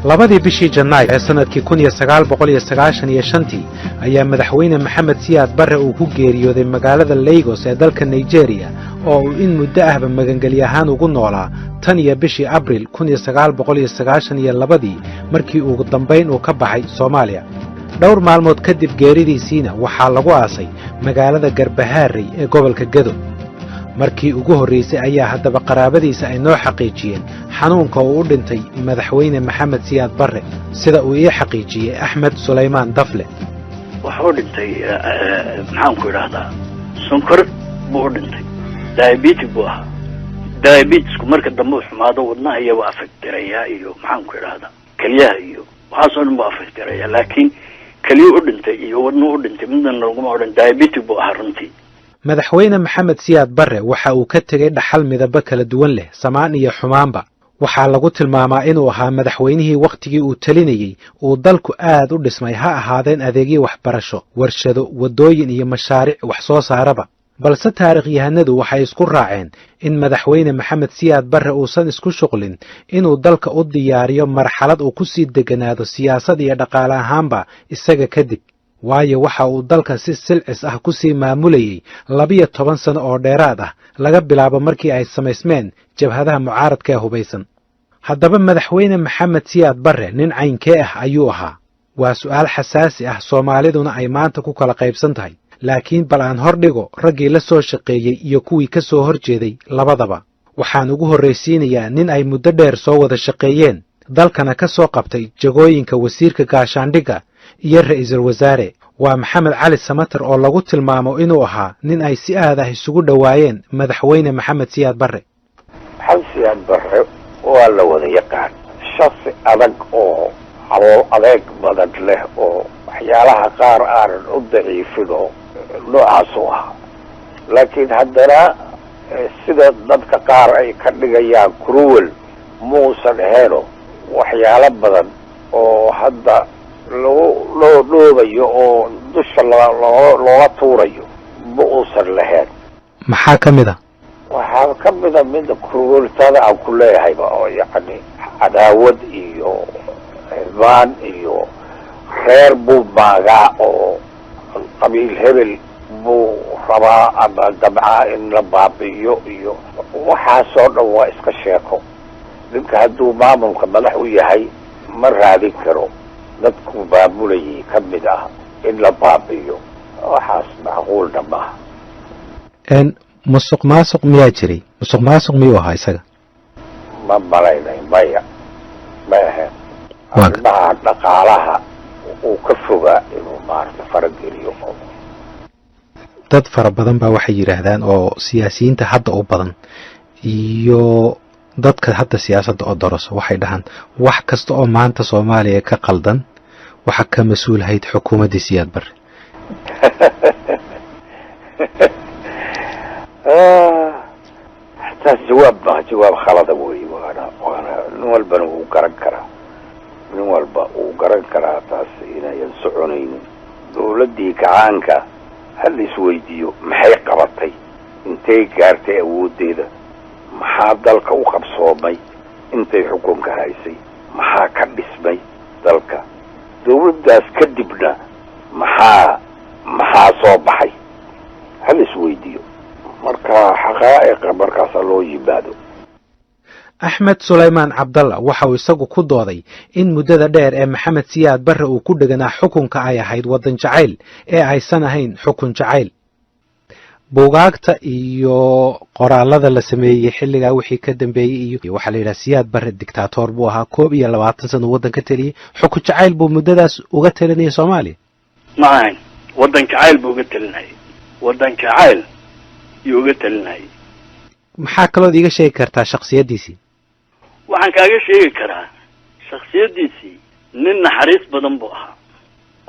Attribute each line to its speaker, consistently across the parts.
Speaker 1: labadii bishii Janaayo ee sanadkii 1995 ayaa madaxweyne Maxamed Siyaad Barre uu ku geeriyooday magaalada Lagos ee dalka Nigeria oo uu in muddo ahba magangali ahaan ugu noolaa tan iyo bishii Abriil 1992 markii ugu dambayn uu ka baxay Soomaaliya. dhowr maalmood kadib geeridiisiina waxaa lagu aasay magaalada Garbaharey ee gobolka Gedo. markii ugu horeysay ayaa haddaba qaraabadiisa ay noo xaqiijiyeen xanuunka uu u dhintay madaxweyne Maxamed Siyaad Barre sida uu ii xaqiijiyay Axmed Suleymaan Dafle.
Speaker 2: wuxuu dhintay maxaan ku idhaahdaa sonkor buu dhintay diabetes buu ahaa diabetesku marka dambe uu xumaado wadnaha iyo afagtiraya iyo maxaan ku idhaahdaa kaliyaha iyo waxaasoo dhan buu afagtiraya laakiin kaliyu u dhintay iyo wadnuhu u dhintay midna laguma odhan diabetes buu ahaa runtii.
Speaker 1: madaxweyne Maxamed Siyaad Barre waxa uu ka tegay dhaxal midabo kala duwan leh samaan iyo xumaanba. waxaa lagu tilmaamaa inuu ahaa madaxweynihii wakhtigii uu talinayay uu dalku aad u dhismay ha ahaadeen adeegyo waxbarasho warshado wadooyin iyo mashaariic wax soo saaraba. balse taariikhyahanadu waxay isku raaceen in madaxweyne Maxamed Siyaad Barre uusan isku shuqlin inuu dalka u diyaariyo marxalad uu ku sii deganaado siyaasad iyo dhaqaale ahaanba isaga kadib. waayo waxa uu dalka si silcis ah ku sii maamulayay 12 sano oo dheeraad ah laga bilaabo markii ay samaysmeen jabhadaha mucaaradka ee hubaysan. haddaba madaxweyne Maxamed Siyaad Barre nin caynkee ah ayuu ahaa? waa su'aal xasaasi ah Soomaaliduna ay maanta ku kala qaybsan tahay. laakiin bal aan hor dhigo raggii la soo shaqeeyey iyo kuwii ka soo horjeeday labadaba. waxaan ugu horraysiinayaa nin ay muddo dheer soo wada shaqeeyeen dalkana ka soo qabtay jagooyinka wasiirka gaashaandhigga iyo ra'iisul wasaare. waa Maxamed Cali Samatar oo lagu tilmaamo inuu ahaa nin ay si aad ah isugu dhowaayeen madaxweyne Maxamed Siyaad Barre.
Speaker 3: maxamed siyaad barre waa la wada yaqaan shakhsi adag oo calool adeeg badan leh oo waxyaalaha qaar aanan u daciifin oo noocaas u ahaa laakiin haddana sida dadka qaar ay ka dhigayaan cruel muusan ahayn waxyaalo badan oo hadda loo dhoobayo oo dusha looga tuurayo ma uusan lahayn.
Speaker 1: maxaa ka mid ah?
Speaker 3: waxaa ka mid a midda crueltada aan ku leeyahayba oo yacni cadaawad iyo xirmaan iyo reer buu maagaa oo qabiil hebel buu rabaa ama dabcaa in la baabi'iyo iyo waxaasoo dhan waa iska sheeko. ninka hadduu maamulka madax u yahay ma raadin karo dadku maamulayay ka mid ah in la baabi'iyo waxaas macquulna maaha.
Speaker 1: musuq maasuq miyaa jiray? musuq maasuq miyuu ahaa isaga?
Speaker 3: ma malaynay maya ma ahayn arrimaha dhaqaalaha uu ka fogaa inuu maarata farageliyo.
Speaker 1: dad fara badan baa waxay yidhaahdaan oo siyaasiyiinta hadda u badan iyo dadka hadda siyaasadda oo daraso waxay dhahaan wax kasta oo maanta Soomaaliya ka qaldan waxa ka mas'uulahayd xukuumadda Siyaad Barre.
Speaker 3: taas jawaab khalada weeye waana nin walbana wuu garan karaa nin walba wuu garan karaa taas inayan soconaynin. dowladdii gacaanka hal isweydiiyo maxay qabatay intay gaartay awooddeeda maxaa dalka u qabsoomay intay xukunka haysay maxaa ka dhismay dalka dowladdaas kadibna maxaa soo baxay hal isweydiiyo marka xaqaa'iqa markaasa loo yimaado.
Speaker 1: Axmed Suleymaan Cabdalla waxa uu isagu ku dooday in muddada dheer ee Maxamed Siyaad Barre uu ku dheganaa xukunka ay ahayd wadan jacayl ee aysan ahayn xukun jacayl. buugaagta iyo qoraalada la sameeyay xilliga wixii ka dambeeyay iyo waxa la yiraahdaa Siyaad Barre dictator buu ahaa 22 sano wadanka taliyay xukun jacayl buu muddadaas uga talinayay Soomaaliya.
Speaker 2: maahan wadan jacayl buu uga talinayay wadan jacayl iyo uga talinayay.
Speaker 1: maxaa kaloo iga sheegi kartaa shakhsiyadiisii?
Speaker 2: waxaan kaaga sheegi karaa shakhsiyadiisii nin naxariis badan buu ahaa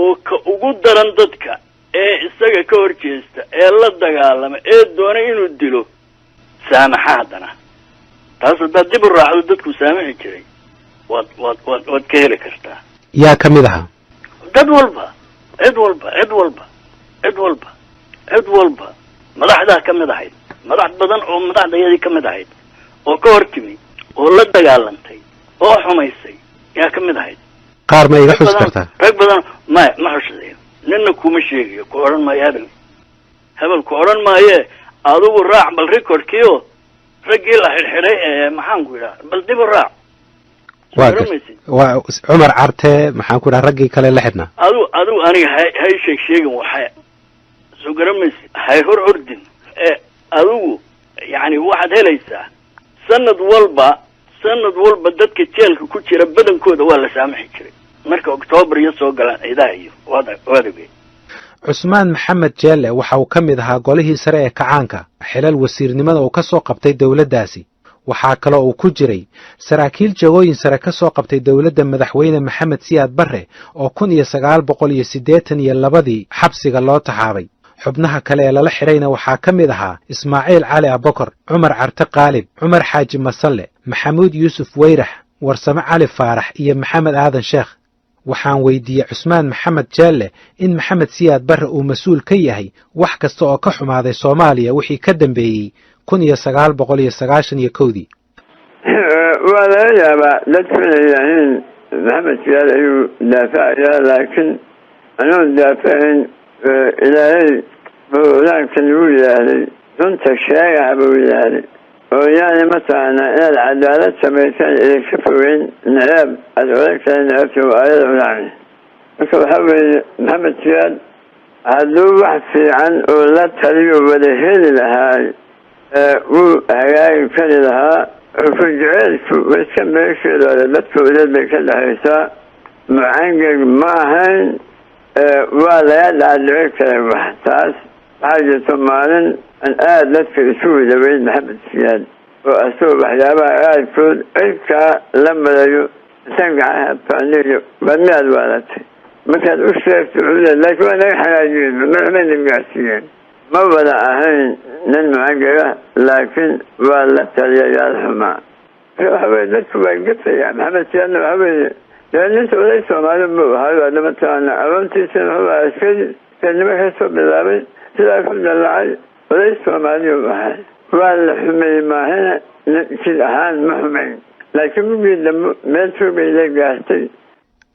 Speaker 2: oo ka ugu daran dadka ee isaga ka horjeesta ee la dagaalama ee doona inuu dilo saamaxa haddana taas haddaad dib u raacdo dadku saamaxi jiray waad ka heli kartaa.
Speaker 1: yaa ka mid ahaa?
Speaker 2: dad walba cid walba madaxdaa ka mid ahayd madax badan oo madaxdayadii ka mid ahayd oo ka hor timi oo la dagaalantay oo xumaysay yaa ka mid ahayd
Speaker 1: qaar ma iga xus kartaa
Speaker 2: rag badan ma xushadayo ninna kuma sheegayo ku odhan maayo hebel ku odhan maaye adigu raac bal recordkiio raggii la xidhxidhay maxaan ku idhaha bal dib u raac
Speaker 1: waa cumar carte maxaan ku idhaha raggii kale la xidhnaa
Speaker 2: adigu aniga hay sheegin waxa soo garamaysi hay hor ordin adigu yani waxaad helaysaa sanad walba dadka jeelka ku jira badankooda waa la saamaxi jiray marka October iyo soo galaan ciidaha iyo waadagay
Speaker 1: cusmaan maxamed jeelle waxa uu ka mid ahaa golihii sare ee kacaanka xilal wasiirnimada uu ka soo qabtay dawladdaasi waxaa kaloo uu ku jiray saraakiil jagooyin sare ka soo qabtay dawladda madaxweyne maxamed siyaad barre oo 1982 xabsiga loo taxaabay xubnaha kale ee lala xidhayna waxaa ka mid ahaa ismaaciil cali abokor cumar carte qaalib cumar xaaji masalle maxamuud yuusuf weyrax warsame cali faarax iyo maxamed aadan sheekh waxaan weydiiyey cusmaan maxamed jeelle in maxamed siyaad barre uu mas-uul ka yahay wax kasta oo ka xumaaday soomaaliya wixii ka dambeeyey 1991
Speaker 4: waa laga yaabaa dadku inay yidhaahiin maxamed siyaad ayuu daafacayaa laakiin anuu daafacayn ilaahay bulaankan wuu yidhaahday runta sheegaha buu yidhaahday oo yani mataqaanaa inaad cadaalad samaysaan idinka fogeyn naceeb aada odagtahay naceebta waa aayada ulacni marka waxaa weeye maxamed siyaad hadduu wax fiican oo la taliyo wada heli lahaay wuu hagaagi kari lahaa xukunjaceelku iska meesheedooda dadka udeed bay ka dhexaysaa mucangeg ma ahayn waa laga dhaadhici karay wax taas waxaa jirto maalin an aada dadka isu wadaweyn maxamed siyaad oo asagoo waxyaabaha aadkood cirkaa la marayo intan gacaha faaniyo badmiaad waalatay markaad u sheegto laakiin waa naga xanaajiyeen maxmayna gaarsiiyeen ma wada ahayn nin mucangega laakiin waa la taliyayaal xumaa waxa weye dadku waa gafaya maxamed siyaadna waxa weeye dee ninta oday soomaali mu ahayo ada mataqaana aroontiisana wuxuu ahaa iskanimo ka soo bilaabay sidaa ku dallacay oday soomaaliya u ahay waa la xumeeyey maahina jid ahaan ma xumayn laakiin mugii dambe meel foogay la gaartay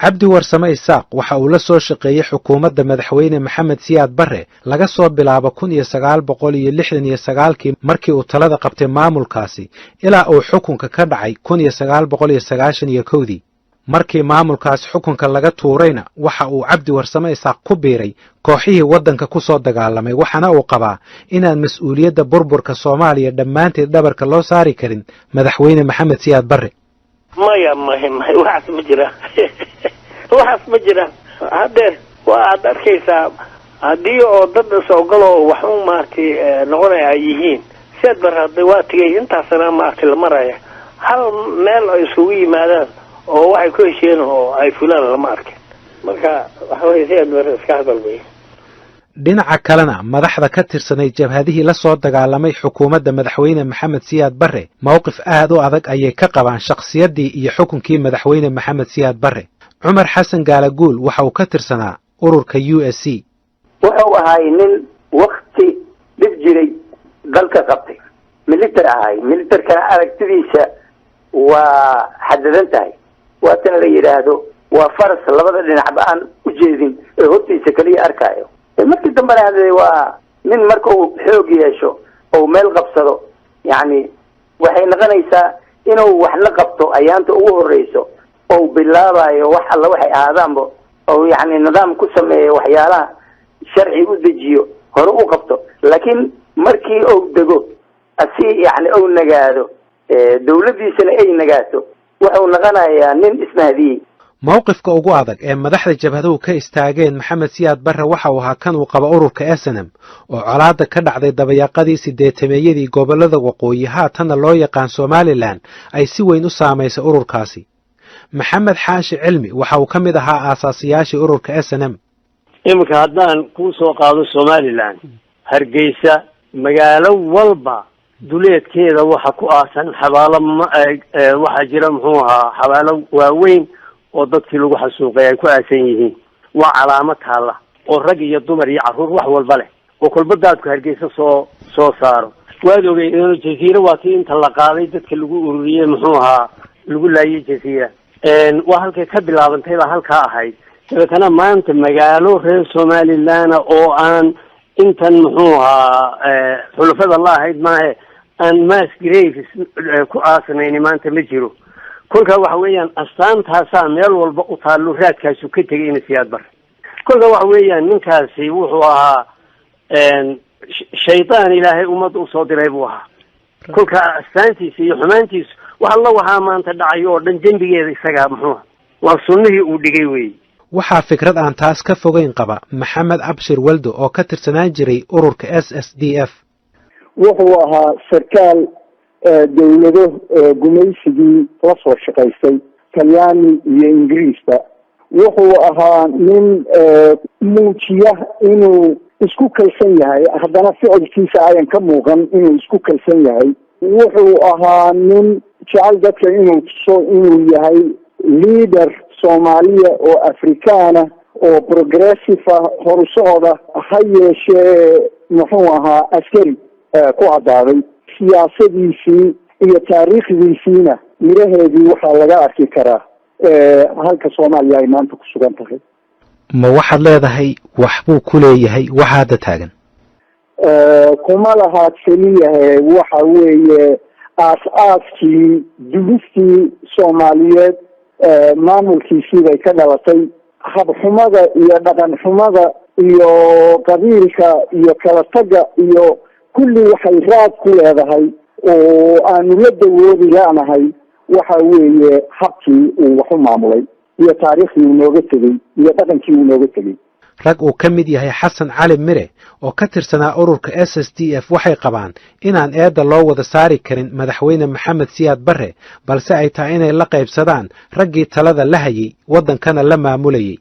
Speaker 1: cabdi warsame isaaq waxa uu la soo shaqeeyey xukuumadda madaxweyne maxamed siyaad barre laga soo bilaabo 1969 markii uu talada qabtay maamulkaasi ilaa uu xukunka ka dhacay 1991 markii maamulkaas xukunka laga tuurayna waxa uu cabdi warsame isaaq ku biiray kooxihii waddanka ku soo dagaalamay waxaana uu qabaa inaan mas-uuliyadda burburka Soomaaliya dhammaanteed dhabarka loo saari karin madaxweyne maxamed siyaad barre
Speaker 5: maya waxaas ma jira haddeer waa aad arkaysaa haddii oo dad soogal oo wax u maaragtay noqonaya ay yihiin siyaad barre hadda waa tegay intaasna maaragtay la maraya hal meel ay isugu yimaadaan oo waxay ku hesheen oo ay fulaan lama arkin marka waxa weeye siyaad barre iska hadal wey
Speaker 1: dhinaca kalena madaxda ka tirsanay jabhadihii la soo dagaalamay xukuumadda madaxweyne maxamed siyaad barre mowqif aad u adag ayay ka qabaan shakhsiyaddii iyo xukunkii madaxweyne maxamed siyaad barre cumar xasan gaalaguul waxa uu ka tirsanaa ururka USC
Speaker 6: wuxuu ahay nin wakti dhib jiray dalka qabtay militar ahay militarkana aragtidiisa waa xadadan tahay waatan la yidhaahdo waa faras labada dhinacba aan u jeedin ee hortiisa kaliya arkaayo markii dambena hadee waa nin marka uu xoog yeesho oo meel qabsado yani waxay noqonaysaa inuu wax la qabto ayaanta ugu horeyso oo bilaabayo wax alla waxay ahaadaanba oo yani nidaam ku sameeyo waxyaalaha sharci u dejiyo hore u qabto laakiin markii uu dego asi yani uu nagaado dawladdiisana ay nagaato wuxuu noqonayaa nin ismahdiyey
Speaker 1: mowqifka ugu adag ee madaxda jabhaduhu ka istaageen maxamed siyaad barre waxa uu ahaa kan uu qaba ururka SNM oo colaadda ka dhacday dabayaaqadii 80-meeyadii gobollada waqooyi haatanna loo yaqaan Somaliland ay si weyn u saamaysay ururkaasi maxamed xaashi cilmi waxa uu ka mid ahaa aasaasiyaashii ururka SNM
Speaker 5: iminka haddaan kuu soo qaado Somaliland Hargeysa magaalo walba duleedkeeda waxa ku aasan xabaalo waxa jira muxuu ahaa xabaalo waaweyn oo dadkii lagu xasuuqay ay ku aasan yihiin waa calaamad taala oo rag iyo dumar iyo carruur wax walba leh oo kolba daadku Hargeysa soo saaro waad ogay in jasiiro waa tii inta la qaaday dadka lagu ururiyay muxuu ahaa lagu laayay jasiira waa halkay ka bilaabantay baa halkaa ahayd dabeetana maanta magaalo reer somaliland oo aan intan muxuu ahaa xulafada la ahayd maahe aan mass graves ku aasnayni maanta ma jiro kolka waxa weeyaan astaantaasaa meel walba u taallo raadkaasu ka tegay ina Siyaad Barre kolka waxa weeyaan ninkaasi wuxuu ahaa shaydaan ilaahay ummadda usoo diray buu ahaa kolka astaantiisa iyo xumaantiisa wax alla waxaa maanta dhacay oo dhan dembigeeda isagaa muxuu waa sunnihii uu dhigay wey.
Speaker 1: waxaa fikrad aan taas ka fogeyn qaba maxamed abshir waldo oo ka tirsanaan jiray ururka SSDF.
Speaker 7: wuxuu ahaa sarkaal dawlado gumaysigii la soo shaqaystay talyaani iyo ingiriisba wuxuu ahaa nin muujiya inuu isku kalsan yahay haddana ficilkiisa ayan ka muuqan inuu isku kalsan yahay wuxuu ahaa nin jecel dadka inuu tuso inuu yahay leader soomaaliya oo afrikaana oo progressive ah horusocda ha yeeshee muxuu ahaa askari ku cadaaday siyaasadiisii iyo taariikhdiisiina miraheedii waxaa laga arki karaa halka soomaaliya ay maanta ku sugan tahay.
Speaker 1: ma waxaad leedahay waxbuu ku leeyahay waxa hadda taagan?
Speaker 7: kuma lahaa keliyahe waxa weeye aas-aaskii dugistii soomaaliyeed maamulkiisii bay ka dhalatay habxumada iyo dhaqan xumada iyo qabiilka iyo kala tagga iyo kulli waxay raad ku leedahay oo aanu la dawoodi laanahay waxa weeye habkii uu wax u maamulay iyo taariikhdii uu nooga tegey iyo dhaqankii uu nooga tegey.
Speaker 1: rag uu ka mid yahay xasan cali mire oo ka tirsanaa ururka SSDF waxay qabaan inaan eedda loo wada saari karin madaxweyne maxamed siyaad barre balse ay tahay inay la qaybsadaan raggii talada la hayay waddankana la maamulayay.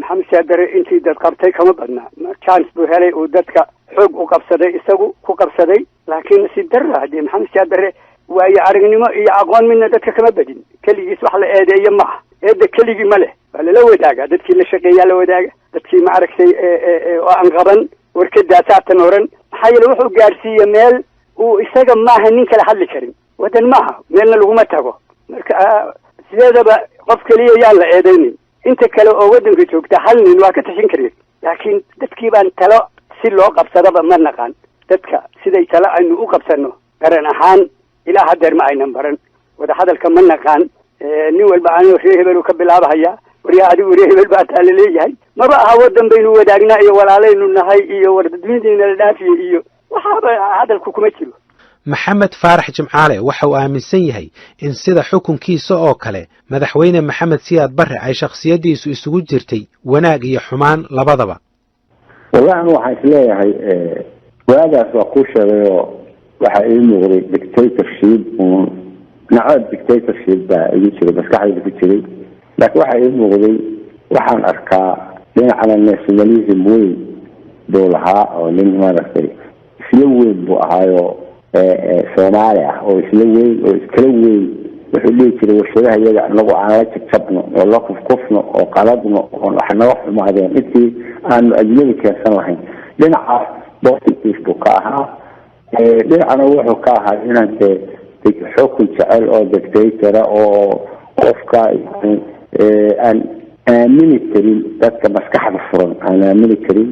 Speaker 8: maxamed siyaad barre intii dad qabtay kama badna chance buu helay uu dadka xoog u qabsaday isagu ku qabsaday laakiin si darra hadii maxamed siyaad barre waayo aragnimo iyo aqoon midna dadka kama badin keligiis wax la eedeeyo ma aha eedda keligii ma leh waa lala wadaaga dadkii la shaqeeyaa la wadaaga dadkii ma aragtay oo aan qaban warkadaasaatan oran maxaa yeele wuxuu gaadhsiiye meel uu isaga maaha nin kala hadli karin waddan maaha meelna laguma tago marka sideedaba qof keliya yaan la eedeynin inta kale oo waddanka joogta hal nin waa ka tashin kareen laakiin dadkii baan talo si loo qabsadaba ma naqaan dadka siday talo aynu u qabsano garan ahaan ilaa hadeer ma aynan baran wada hadalka ma naqaan nin walba anoo reer hebel ka bilaabahaya waryaa adigu reer hebel baa taa laleeyahay maba aha waddan baynu wadaagnaa iyo walaalaynu nahay iyo wardadweyniina la dhaafiye iyo waxaaba hadalku kuma jiro.
Speaker 1: maxamed faarax jimcaale waxa uu aaminsan yahay in sida xukunkiisa oo kale madaxweyne maxamed siyaad barre ay shakhsiyadiisu isugu jirtay wanaag iyo xumaan labadaba.
Speaker 3: wallahi waxaan isleeyahay waagaas waa kuu sheegayoo waxaa ii muuqday dictatorship nacab dictatorship baa igu jiray maskaxdayda ku jiray laakiin waxaa ii muuqday waxaan arkaa dhinacana nationalism weyn buu lahaa oo nin maaragtay isla weyn buu ahaayo soomaali ah oo isla weyn oo iskala weyn wuxuu dhihi jiray warshadaha iyaga anagu aan la jabjabno oo la kufkufno oo qaladno oo wax naga xumaadeen intii aanu ajnabi keensan lahayn dhinacaas positive buu ka ahaa dhinacana wuxuu ka ahaa inaante xukun jecel oo dictatora oo qofka aan aamini karin dadka maskaxda furan aan aamini karin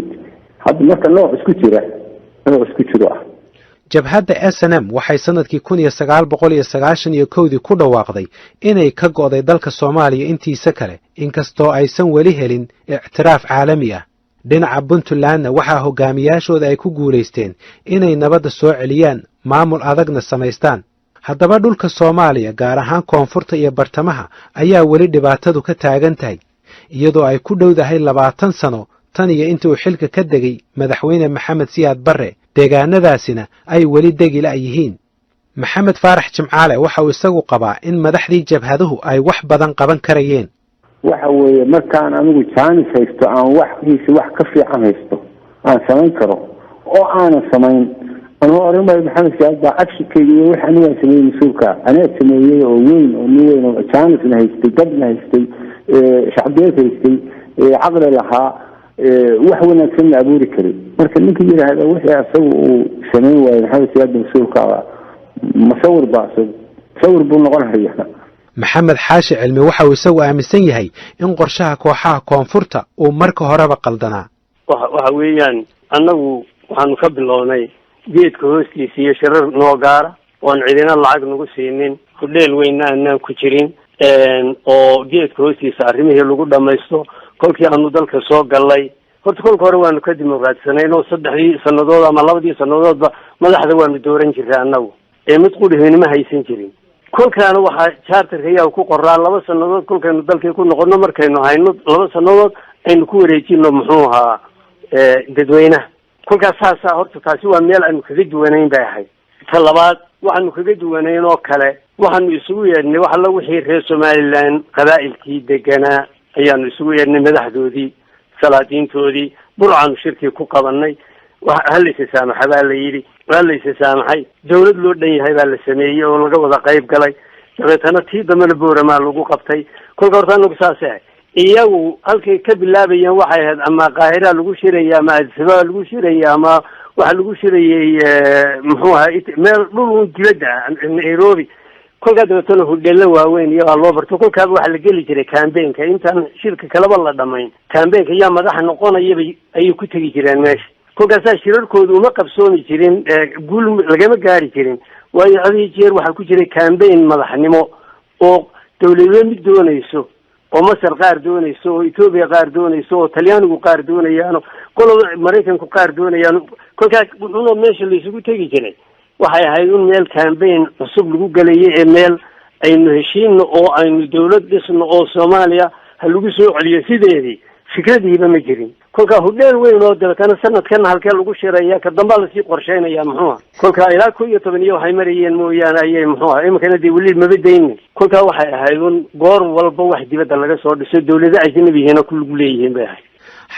Speaker 3: hadda marka nooc isku jiro ah.
Speaker 1: jabhadda SNM waxay sanadkii 1991 ku dhawaaqday inay ka go'day dalka Soomaaliya intiisa kale inkastoo aysan weli helin ictiraaf caalami ah. dhinaca Puntlandna waxaa hogaamiyaashooda ay ku guuleysteen inay nabadda soo celiyaan maamul adagna samaystaan. haddaba dhulka Soomaaliya gaar ahaan koonfurta iyo bartamaha ayaa weli dhibaatadu ka taagan tahay iyadoo ay ku dhowdahay 20 sano tan iyo intii uu xilka ka degay madaxweyne maxamed siyaad barre deegaanadaasina ay weli degi la yihiin. maxamed faarax jimcaale waxa uu isagu qabaa in madaxdii jabhaduhu ay wax badan qaban karayeen.
Speaker 3: waxa weeye markaan anigu jaanis haysto aan wax ka fiican haysto aan samayn karo oo aanan samayn anuu oranay maxamed siyaad baa cagshikayga iyo wax aniga sameeyay mas-uulka anaa sameeyey oo weyn oo nin weyn oo jaanisna haystay dadna haystay shacbiyad haystay caqli lahaa wax wanaagsan la abuuri karay marka ninka yiraahdo wixii asagu uu sameeyay maxamed siyaad mas-uulka masawir buu noqon hayaa.
Speaker 1: maxamed xaashi cilmi waxa uu isagu aaminsan yahay in qorshaha kooxaha koonfurta uu marka horeba qaldanaa
Speaker 5: waxa weeyaan annagu waxaanu ka bilownay geedka hoostiisa iyo shirar noo gaara oon cidina lacag nagu siinin hudheel weyna aanaan ku jirin oo geedka hoostiisa arrimihii lagu dhamaysto kolkii aanu dalka soo gallay horta kolka hore waanu ka dimuqraadisanayn oo 3 sannadood ama 2 sannadoodba madaxda waanu dooran jiray annagu mid qudhihinima haysan jirin kolkaana waxaa charterka ayaa ku qoraa 2 sannadood kolkaynu dalkii ku noqono markaynu hayno 2 sannadood aynu ku wareejino muxuu ahaa dadweynaha kolkaas saasa horta taasi waa meel aanu kaga duwanayn bay ahayd ta labaad waxaanu kaga duwanayn oo kale waxaanu isugu yeedhnay wax alla wixii reer Somaliland qabaa'ilkii deganaa ayaanu isugu yeedhnay madaxdoodii salaadiintoodii burcaan shirkii ku qabanay halaysa saamaxa baa la yidhi halaysa saamaxay dawlad loo dhan yahay baa la sameeyey oo laga wada qayb galay dabeetana tii dambena booramaa lagu qabtay kolka horta anagu saas ah iyagu halkay ka bilaabayeen waxay ahayd ama qaahira lagu shiraya ama adisababa lagu shiraya ama waxa lagu shirayay muxuu ahaa meel dhul dibadda Nairobi kolka dabeetana hudheella waaweyn iyo loo barto kolkaaba waxa la geli jiray campaign-ka intaan shirka kalaba la dhamayn campaign-ka yaa madaxa noqonaya ay ku tagi jireen meesha kolkaas shirarkoodu uma qabsoomi jirin guul lagama gaari jirin waayo hadii jeer waxa ku jiray campaign madaxnimo oo dawladda mid doonayso oo Masar qaar doonayso oo Ethiopia qaar doonayso oo Talyaanigu qaar doonayaan qolada Mareykanku qaar doonayaan kolkaas wuxuu meesha la isugu tagi jiray waxay ahayd in meel campaign cusub lagu galayay meel aynu heshiino oo aynu dawlad dhisno oo Soomaaliya ha lagu soo celiyo sideedii fikradiiba ma jirin kolka hudheel weyn oo dabeetana sanadkan halkee lagu shiraya ka damba la sii qorsheynaya muxuu kolka ilaa 11 iyo waxay marayeen mooyaan ayay muxuu imkana dii wali mabadayn kolka waxay ahayd in goor walba wax dibadda laga soo dhiso dawladda ajnabiga ku lagu leeyihiin bay ahayd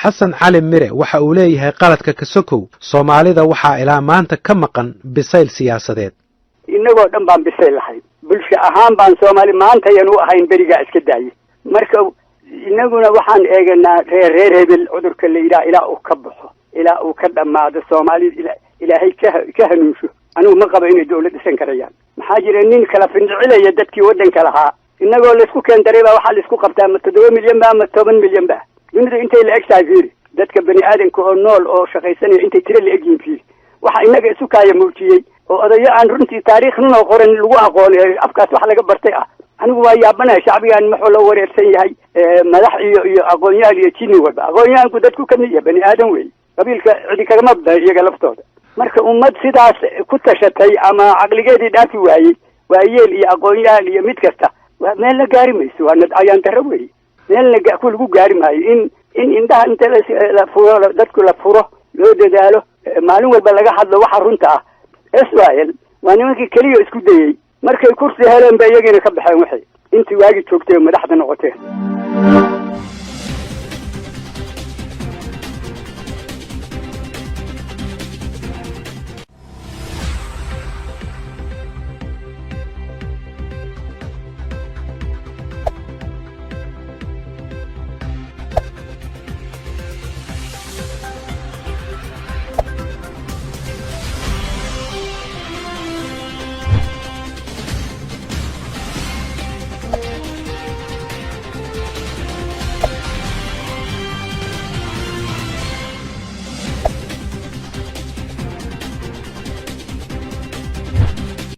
Speaker 1: xasan cali mire waxa uu leeyahay qaladka ka sokow Soomaalida waxa ilaa maanta ka maqan bisayl siyaasadeed
Speaker 8: inagoo dhan baan bisayl lahayn bulsho ahaan baan Soomaali maanta ayaan u ahayn bariga iska daayay marka inaguna waxaan eeganaa reer hebel cudurka la yiraahdo ilaa uu ka baxo ilaa uu ka dhamaado Soomaalida ilaahay ka hanuunsho anigu ma qabo inay dawlad dhisan karayaan maxaa jira nin kala fincilaya dadkii wadanka lahaa inagoo la isku keendaray baa waxa la isku qabtaa 7 milyan ama 10 milyan ba dunida intay la egtahay dadka bani aadanka oo nool oo shaqaysanaya intay tiro la egyihiin fiir waxa inaga isu kaaya muujiyay oo odayo aan runtii taariikhna oo qoran lagu aqoonay afkaas wax laga bartay anigu waa yaabanahay shacbigan maxuu loo wareersan yahay madax iyo aqoonyahan iyo jinni walba aqoonyahanku dadku ka mid yahay bani aadan weey qabiilka cidi kagama badna iyaga laftooda marka ummad sidaas ku tashatay ama caqligeedii dhaafi waayey waayeel iyo aqoonyahan iyo mid kasta waa meel la gaari mayso waa ayaan daro weey meel ku lagu gaari maayo in indhaha inta la furo dadku la furo loo dadaalo maalin walba laga hadlo waxa runta ah Israel waa nimankii kaliya isku dayay markay kursi heleen bay iyagina ka baxeen waxay intii waagi joogtay madaxda noqotay